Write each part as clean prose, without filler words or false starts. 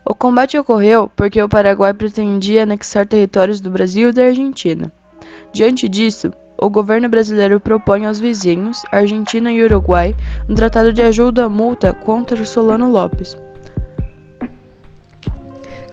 O combate ocorreu porque o Paraguai pretendia anexar territórios do Brasil e da Argentina. Diante disso, o governo brasileiro propõe aos vizinhos, Argentina e Uruguai, um tratado de ajuda mútua contra Solano Lopes.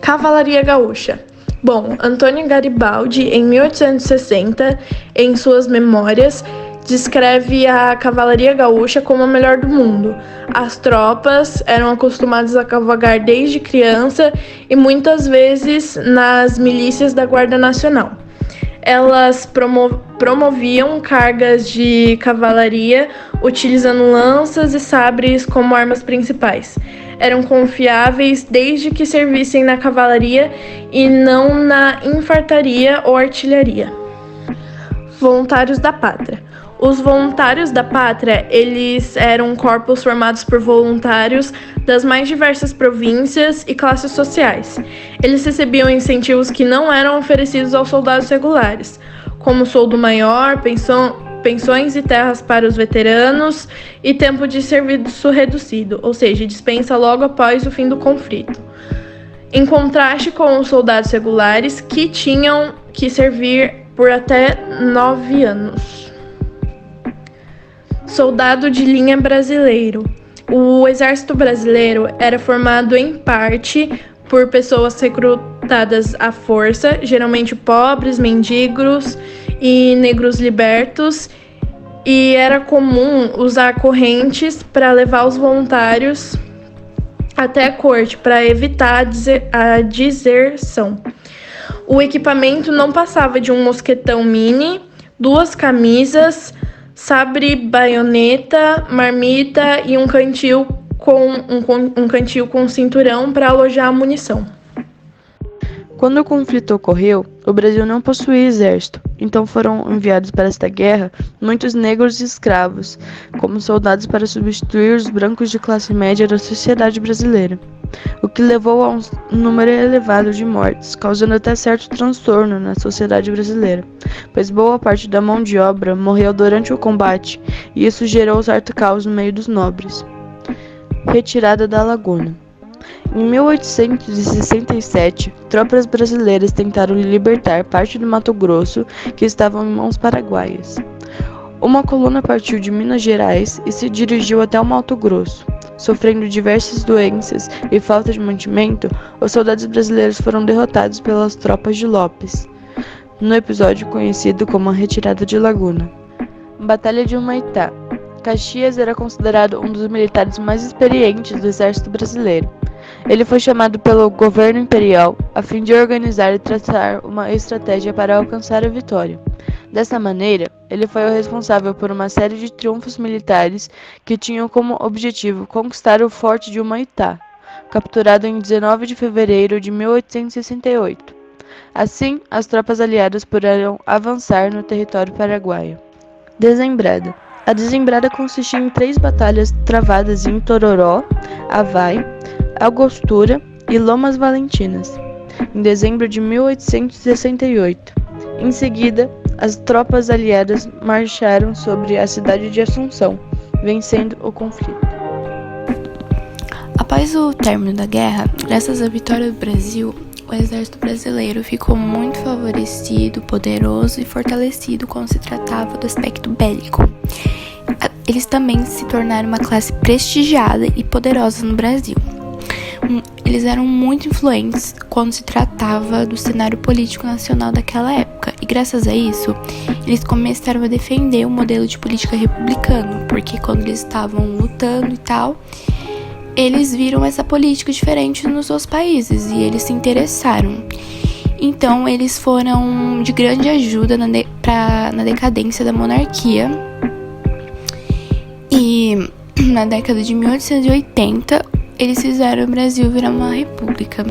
Cavalaria Gaúcha. Bom, Antônio Garibaldi, em 1860, em suas memórias, descreve a Cavalaria Gaúcha como a melhor do mundo. As tropas eram acostumadas a cavalgar desde criança e muitas vezes nas milícias da Guarda Nacional. Elas promoviam cargas de cavalaria utilizando lanças e sabres como armas principais. Eram confiáveis desde que servissem na cavalaria e não na infantaria ou artilharia. Voluntários da Pátria. Os voluntários da pátria, eles eram corpos formados por voluntários das mais diversas províncias e classes sociais. Eles recebiam incentivos que não eram oferecidos aos soldados regulares, como soldo maior, pensões e terras para os veteranos e tempo de serviço reduzido, ou seja, dispensa logo após o fim do conflito. Em contraste com os soldados regulares, que tinham que servir por até 9 anos. Soldado de linha brasileiro. O exército brasileiro era formado em parte por pessoas recrutadas à força, geralmente pobres, mendigos e negros libertos, e era comum usar correntes para levar os voluntários até a corte para evitar a deserção. O equipamento não passava de um mosquetão mini, 2 camisas, sabre, baioneta, marmita e um cantil com cinturão para alojar a munição. Quando o conflito ocorreu, o Brasil não possuía exército, então foram enviados para esta guerra muitos negros e escravos, como soldados para substituir os brancos de classe média da sociedade brasileira, o que levou a um número elevado de mortes, causando até certo transtorno na sociedade brasileira, pois boa parte da mão de obra morreu durante o combate, e isso gerou certo caos no meio dos nobres. Retirada da Laguna. Em 1867, tropas brasileiras tentaram libertar parte do Mato Grosso que estavam em mãos paraguaias. Uma coluna partiu de Minas Gerais e se dirigiu até o Mato Grosso. Sofrendo diversas doenças e falta de mantimento, os soldados brasileiros foram derrotados pelas tropas de Lopes, no episódio conhecido como a Retirada de Laguna. Batalha de Humaitá. Caxias era considerado um dos militares mais experientes do exército brasileiro. Ele foi chamado pelo governo imperial a fim de organizar e traçar uma estratégia para alcançar a vitória. Dessa maneira, ele foi o responsável por uma série de triunfos militares que tinham como objetivo conquistar o Forte de Humaitá, capturado em 19 de fevereiro de 1868. Assim, as tropas aliadas puderam avançar no território paraguaio. Desembrada. A desembrada consistia em 3 batalhas travadas em Tororó, Avai, Angostura e Lomas Valentinas, em dezembro de 1868. Em seguida, as tropas aliadas marcharam sobre a cidade de Assunção, vencendo o conflito. Após o término da guerra, graças à vitória do Brasil, o exército brasileiro ficou muito favorecido, poderoso e fortalecido quando se tratava do aspecto bélico. Eles também se tornaram uma classe prestigiada e poderosa no Brasil. Eles eram muito influentes quando se tratava do cenário político nacional daquela época, e graças a isso, eles começaram a defender o modelo de política republicano, porque quando eles estavam lutando e tal, eles viram essa política diferente nos seus países e eles se interessaram. Então, eles foram de grande ajuda na decadência da monarquia. E na década de 1880, eles fizeram o Brasil virar uma república.